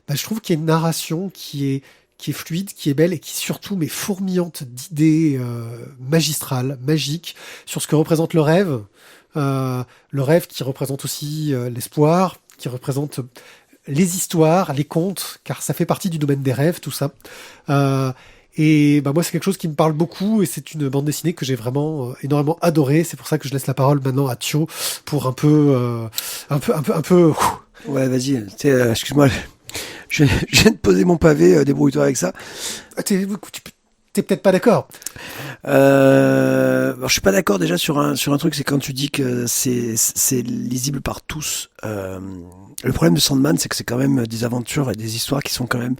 je trouve qu'il y a une narration qui est fluide, qui est belle, et qui surtout met fourmillante d'idées magistrales, magiques, sur ce que représente le rêve. Le rêve qui représente aussi l'espoir, qui représente les histoires, les contes, car ça fait partie du domaine des rêves, tout ça. Et moi, c'est quelque chose qui me parle beaucoup, et c'est une bande dessinée que j'ai vraiment énormément adorée. C'est pour ça que je laisse la parole maintenant à Thio pour un peu. Ouais, vas-y. Excuse-moi, je viens de poser mon pavé. Débrouille-toi avec ça. T'es peut-être pas d'accord. Je suis pas d'accord déjà sur un truc, c'est quand tu dis que c'est lisible par tous. Le problème de Sandman, c'est que c'est quand même des aventures et des histoires qui sont quand même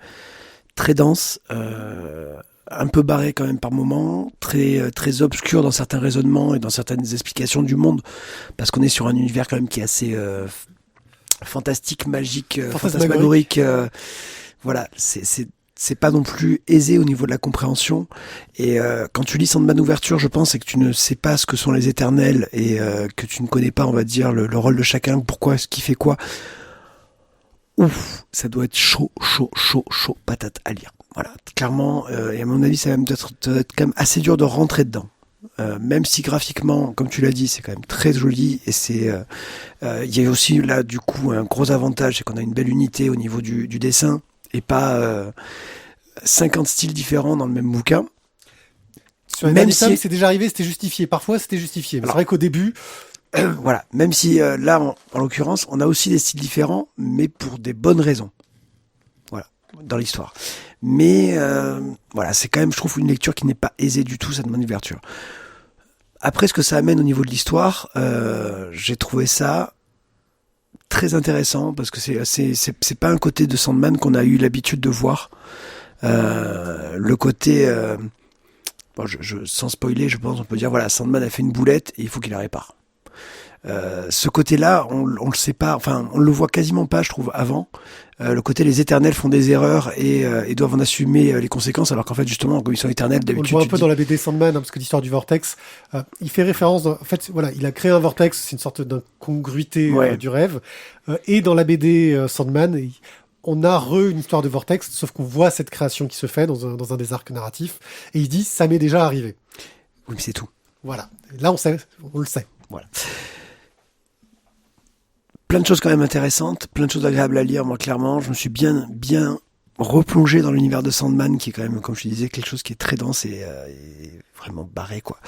très dense, un peu barré quand même par moments, très très obscur dans certains raisonnements et dans certaines explications du monde, parce qu'on est sur un univers quand même qui est assez fantastique, magique, fantasmagorique. Voilà, c'est c'est pas non plus aisé au niveau de la compréhension. Et quand tu lis Sandman Ouverture, je pense, c'est que tu ne sais pas ce que sont les Éternels et que tu ne connais pas, on va dire, le rôle de chacun, pourquoi, ce qui fait quoi. Ouf, ça doit être chaud, patate à lire. Voilà, clairement, et à mon avis, ça va même être quand même assez dur de rentrer dedans. Même si graphiquement, comme tu l'as dit, c'est quand même très joli et c'est, il y a aussi là du coup un gros avantage, c'est qu'on a une belle unité au niveau du dessin et pas 50 styles différents dans le même bouquin. Sur les derniers tomes, c'est déjà arrivé, c'était justifié. Parfois, c'était justifié. Mais c'est vrai qu'au début, voilà, même si là, en l'occurrence, on a aussi des styles différents, mais pour des bonnes raisons. Voilà, dans l'histoire. Mais voilà, c'est quand même, je trouve, une lecture qui n'est pas aisée du tout, cette ouverture. Après, ce que ça amène au niveau de l'histoire, j'ai trouvé ça très intéressant parce que c'est pas un côté de Sandman qu'on a eu l'habitude de voir. Le côté, bon, sans spoiler, je pense, on peut dire voilà, Sandman a fait une boulette et il faut qu'il la répare. Ce côté-là, on le sait pas, enfin, on le voit quasiment pas, je trouve, avant. Le côté les Éternels font des erreurs et doivent en assumer les conséquences, alors qu'en fait, justement, comme ils sont éternels, d'habitude. On le voit un peu dans la BD Sandman, parce que l'histoire du vortex, il fait référence. En fait, voilà, il a créé un vortex, c'est une sorte d'incongruité du rêve. Et dans la BD Sandman, on a une histoire de vortex, sauf qu'on voit cette création qui se fait dans un des arcs narratifs, et il dit ça m'est déjà arrivé. Oui, mais c'est tout. Voilà. Là, on le sait. Voilà. Plein de choses quand même intéressantes, plein de choses agréables à lire, moi clairement. Je me suis bien replongé dans l'univers de Sandman, qui est quand même, comme je te disais, quelque chose qui est très dense et vraiment barré, quoi.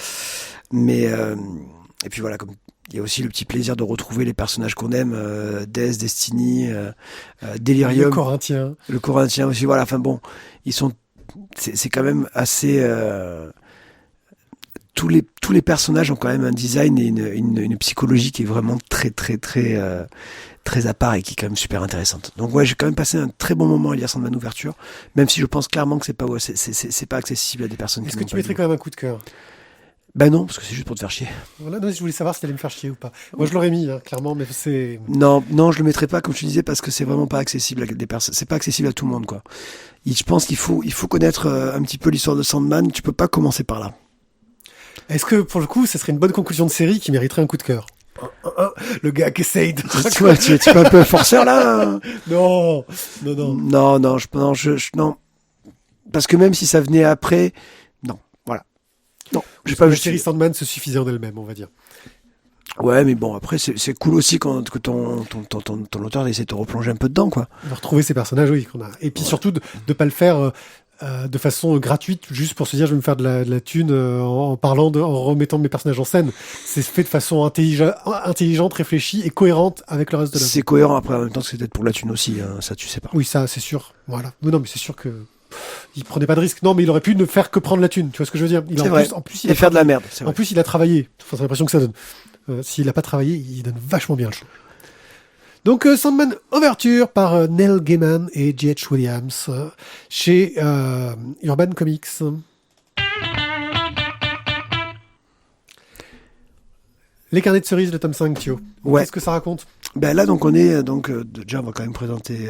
Mais, et puis voilà, comme il y a aussi le petit plaisir de retrouver les personnages qu'on aime, Death, Destiny, Delirium. Le Corinthien aussi, voilà, enfin bon, c'est quand même assez... Tous les personnages ont quand même un design et une psychologie qui est vraiment très à part et qui est quand même super intéressante. Donc ouais, j'ai quand même passé un très bon moment à lire Sandman Ouverture, même si je pense clairement que c'est pas accessible à des personnes. Est-ce que tu mettrais quand même un coup de cœur? Ben non, parce que c'est juste pour te faire chier. Voilà, non, je voulais savoir si t'allais me faire chier ou pas. Moi, je l'aurais mis, clairement, mais c'est... Non, je le mettrais pas, comme tu disais, parce que c'est vraiment pas accessible à des personnes. C'est pas accessible à tout le monde, quoi. Je pense qu'il faut connaître un petit peu l'histoire de Sandman. Tu peux pas commencer par là. Est-ce que, pour le coup, ça serait une bonne conclusion de série qui mériterait un coup de cœur? Le gars qui essaye de... tu es un peu forceur, là? Non. Non. Parce que même si ça venait après, non, voilà. Non, j'ai pas vu. La série Sandman se suffisait en elle-même, on va dire. Ouais, mais bon, après, c'est cool aussi que ton auteur essaie de te replonger un peu dedans, quoi. De retrouver ces personnages, oui, qu'on a. Et puis surtout, de pas le faire... de façon gratuite, juste pour se dire je vais me faire de la thune en remettant mes personnages en scène. C'est fait de façon intelligente, réfléchie et cohérente avec le reste de l'œuvre. C'est cohérent après, en même temps c'est peut-être pour la thune aussi, hein, ça tu sais pas. Oui, ça c'est sûr. Voilà. Non, mais c'est sûr que il prenait pas de risque. Non, mais il aurait pu ne faire que prendre la thune. Tu vois ce que je veux dire? C'est vrai. En plus, il a faire de la merde. En plus, il a travaillé. Enfin, c'est l'impression que ça donne. S'il a pas travaillé, il donne vachement bien le show. Donc Sandman Ouverture par Neil Gaiman et J.H. Williams chez Urban Comics. Les carnets de cerises, le tome 5, Thio. Ouais. Qu'est-ce que ça raconte? Ben là, donc on est déjà on va quand même présenter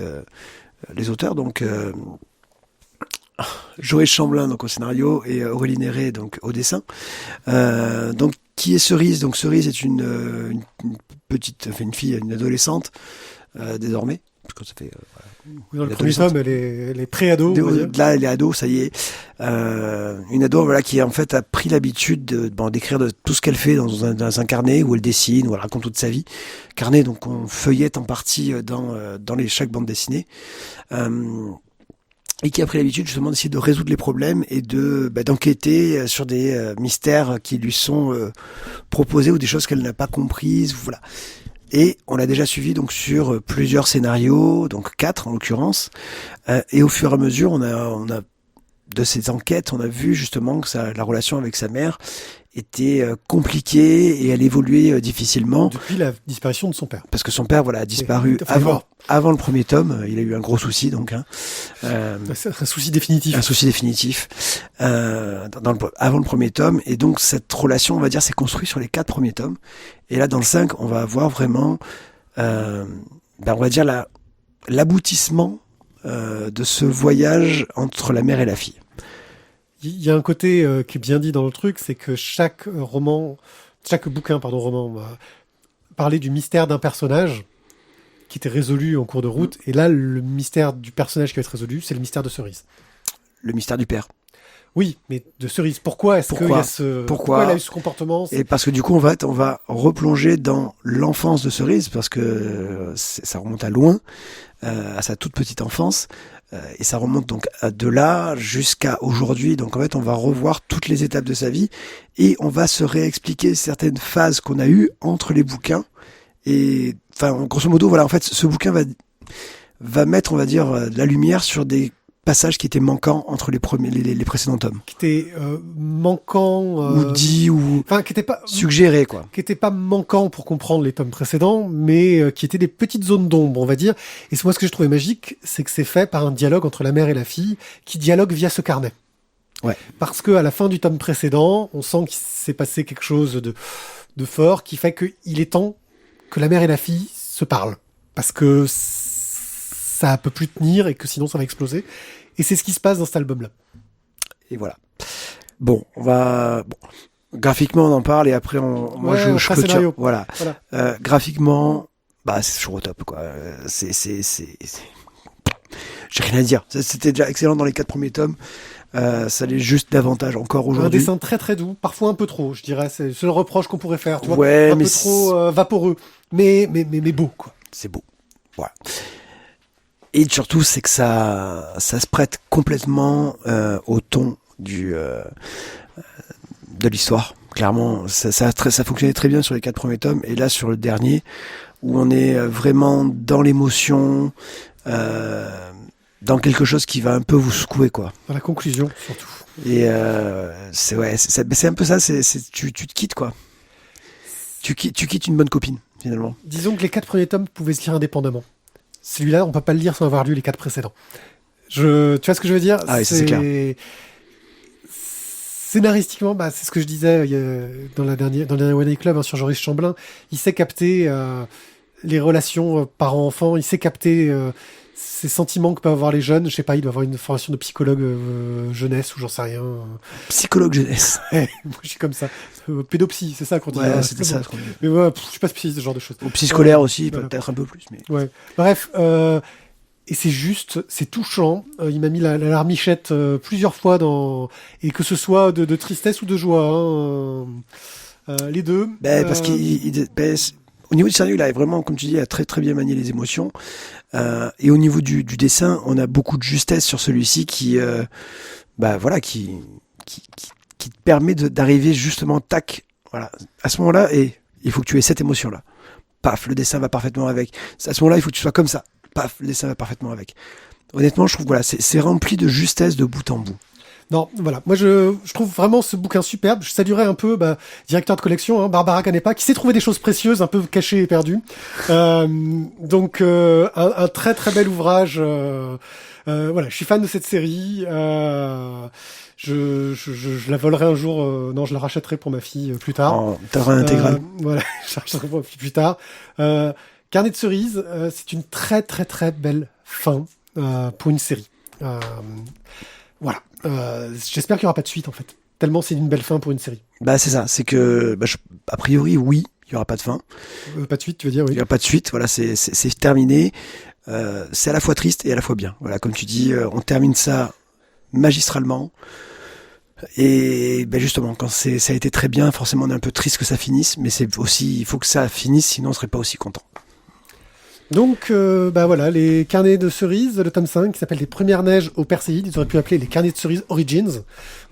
les auteurs. Donc Joël Chamblin donc au scénario et Aurélie Néré donc au dessin. Donc qui est Cerise? Donc Cerise est une fille, une adolescente désormais. Parce que ça fait, dans le premier tome, elle est pré-ado. Là, elle est ado, ça y est. Une ado, voilà, qui en fait a pris l'habitude d'écrire de tout ce qu'elle fait dans un carnet où elle dessine, où elle raconte toute sa vie. Carnet, donc on feuillette en partie dans chaque bande dessinée. Et qui a pris l'habitude justement d'essayer de résoudre les problèmes et d'enquêter sur des mystères qui lui sont proposés ou des choses qu'elle n'a pas comprises, voilà. Et on l'a déjà suivi donc sur plusieurs scénarios, donc 4 en l'occurrence, et au fur et à mesure on a de ces enquêtes, on a vu justement que la relation avec sa mère était compliquée et elle évoluait difficilement. Depuis la disparition de son père. Parce que son père, voilà, a disparu avant le premier tome. Il a eu un gros souci, donc. C'est un souci définitif. Un souci définitif. Avant le premier tome. Et donc, cette relation, on va dire, s'est construite sur les 4 premiers tomes. Et là, dans le 5, on va avoir vraiment, on va dire l'aboutissement de ce voyage entre la mère et la fille. Il y a un côté qui est bien dit dans le truc, c'est que chaque bouquin, roman, parlait du mystère d'un personnage qui était résolu en cours de route. Et là, le mystère du personnage qui va être résolu, c'est le mystère de Cerise. Le mystère du père. Oui, mais de Cerise. Pourquoi est-ce qu'il y a pourquoi elle a eu ce comportement? Et parce que du coup, on va replonger dans l'enfance de Cerise, parce que ça remonte à loin, à sa toute petite enfance. Et ça remonte donc de là jusqu'à aujourd'hui. Donc en fait, on va revoir toutes les étapes de sa vie et on va se réexpliquer certaines phases qu'on a eues entre les bouquins. Et enfin, grosso modo, voilà, en fait, ce bouquin va mettre, on va dire, la lumière sur des passages qui étaient manquants entre les précédents tomes. Qui étaient manquants... ou dit, ou enfin, qui étaient pas suggérés, quoi. Qui étaient pas manquants pour comprendre les tomes précédents, mais qui étaient des petites zones d'ombre, on va dire. Et moi, ce que je trouvais magique, c'est que c'est fait par un dialogue entre la mère et la fille, qui dialogue via ce carnet. Ouais. Parce que à la fin du tome précédent, on sent qu'il s'est passé quelque chose de fort, qui fait qu'il est temps que la mère et la fille se parlent. Parce que ça peut plus tenir et que sinon ça va exploser. Et c'est ce qui se passe dans cet album-là. Et voilà. Bon, graphiquement on en parle et après je clôture. Voilà. Graphiquement, c'est toujours au top, quoi. J'ai rien à dire. C'était déjà excellent dans les 4 premiers tomes. Ça l'est juste davantage encore aujourd'hui. Un dessin très très doux, parfois un peu trop, je dirais. C'est le seul reproche qu'on pourrait faire. Tu vois, ouais, un peu trop vaporeux, mais beau, quoi. C'est beau. Voilà. Et surtout, c'est que ça se prête complètement au ton de l'histoire. Clairement, ça fonctionnait très bien sur les 4 premiers tomes, et là sur le dernier, où on est vraiment dans l'émotion, dans quelque chose qui va un peu vous secouer, quoi. Dans la conclusion, surtout. Et c'est un peu ça. Tu te quittes, quoi. Tu quittes une bonne copine, finalement. Disons que les 4 premiers tomes pouvaient se lire indépendamment. Celui-là, on peut pas le lire sans avoir lu les 4 précédents. Tu vois ce que je veux dire? Ah oui, c'est clair. Scénaristiquement, c'est ce que je disais dans le dernier One Day Club, sur Joris Chamblin. Il sait capter les relations parents-enfants. Il sait capter ces sentiments que peuvent avoir les jeunes. Je sais pas, il doit avoir une formation de psychologue jeunesse ou j'en sais rien. Psychologue jeunesse. Moi, je suis comme ça. Pédopsie, c'est ça qu'on dit. Ouais, c'était ça. Mais ouais, je suis pas spécialiste de ce genre de choses. Au psy scolaire aussi, voilà. Peut-être un peu plus. Mais... Ouais. Bref, et c'est touchant. Il m'a mis la larmichette plusieurs fois et que ce soit de tristesse ou de joie, les deux. Parce qu'au niveau du scénario, il a vraiment, comme tu dis, a très très bien manié les émotions. Et au niveau du dessin, on a beaucoup de justesse sur celui-ci qui te permet d'arriver justement voilà, à ce moment-là, et il faut que tu aies cette émotion-là. Paf, le dessin va parfaitement avec. À ce moment-là, il faut que tu sois comme ça. Paf, le dessin va parfaitement avec. Honnêtement, je trouve c'est rempli de justesse de bout en bout. Non, voilà. Moi, je trouve vraiment ce bouquin superbe. Je saluerais un peu, directeur de collection, Barbara Canepa, qui sait trouver des choses précieuses, un peu cachées et perdues. Donc, un très très bel ouvrage. Voilà, je suis fan de cette série. Je la volerai un jour. Non, je la rachèterai pour ma fille plus tard. T'auras un intégral. Voilà, je la rachèterai pour ma fille plus tard. Carnet de cerises, c'est une très très très belle fin pour une série. Voilà. J'espère qu'il n'y aura pas de suite, en fait. Tellement c'est une belle fin pour une série. C'est ça. C'est que, a priori, oui, il n'y aura pas de fin. Pas de suite, tu veux dire, oui. Il n'y aura pas de suite. Voilà, c'est terminé. C'est à la fois triste et à la fois bien. Voilà, comme tu dis, on termine ça magistralement. Et justement, quand ça a été très bien, forcément, on est un peu triste que ça finisse. Mais c'est aussi, il faut que ça finisse, sinon on serait pas aussi content. Donc, voilà, les carnets de cerises, le tome 5, qui s'appelle Les Premières Neiges au Perséide. Ils auraient pu appeler les carnets de cerises Origins.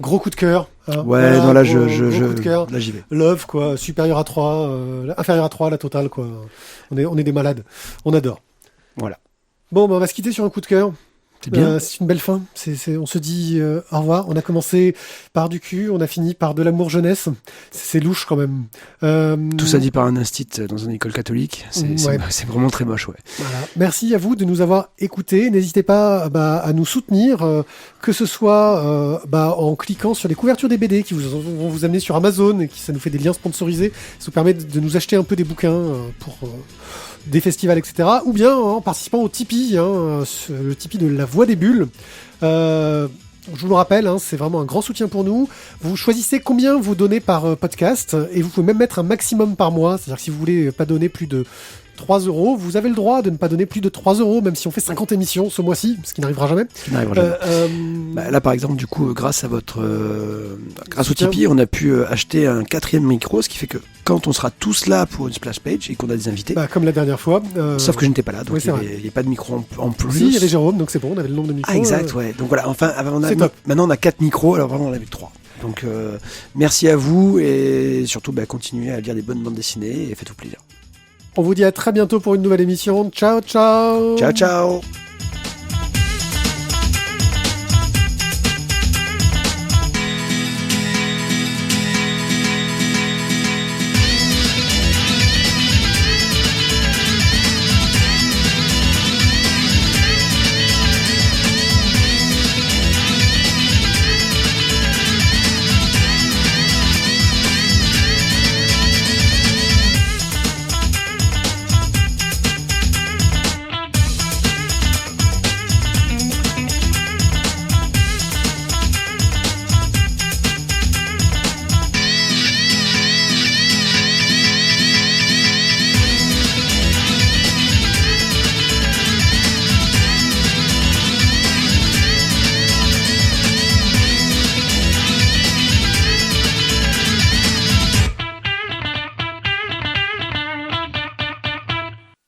Gros coup de cœur. Ouais, voilà, non, là, gros coup de cœur. Là, j'y vais. Love, quoi. Supérieur à 3, inférieur à 3, la totale, quoi. On est des malades. On adore. Voilà. Bon, on va se quitter sur un coup de cœur. C'est bien. C'est une belle fin. On se dit au revoir. On a commencé par du cul, on a fini par de l'amour jeunesse. C'est louche quand même. Tout ça dit par un instit dans une école catholique. C'est vraiment très moche, ouais. Voilà. Merci à vous de nous avoir écoutés. N'hésitez pas à nous soutenir, que ce soit en cliquant sur les couvertures des BD qui vont vous amener sur Amazon et ça nous fait des liens sponsorisés. Ça nous permet de nous acheter un peu des bouquins pour des festivals, etc. Ou bien en participant au Tipeee, le Tipeee de La Voix des Bulles. Je vous le rappelle, c'est vraiment un grand soutien pour nous. Vous choisissez combien vous donnez par podcast et vous pouvez même mettre un maximum par mois. C'est-à-dire que si vous voulez pas donner plus de 3 €, vous avez le droit de ne pas donner plus de 3 €, même si on fait 50 émissions ce mois-ci, ce qui n'arrivera jamais. Là, par exemple, du coup, grâce au Tipeee, on a pu acheter un 4e micro, ce qui fait que quand on sera tous là pour une splash page et qu'on a des invités, comme la dernière fois. sauf que je n'étais pas là, donc oui, il n'y a pas de micro en plus. Si, il y avait Jérôme, donc c'est bon, on avait le nombre de micros. Ah, exact, ouais. Donc voilà, enfin, top. Maintenant on a 4 micros, alors vraiment on avait 3. Donc merci à vous et surtout continuez à lire des bonnes bandes dessinées et faites-vous plaisir. On vous dit à très bientôt pour une nouvelle émission. Ciao, ciao. Ciao, ciao.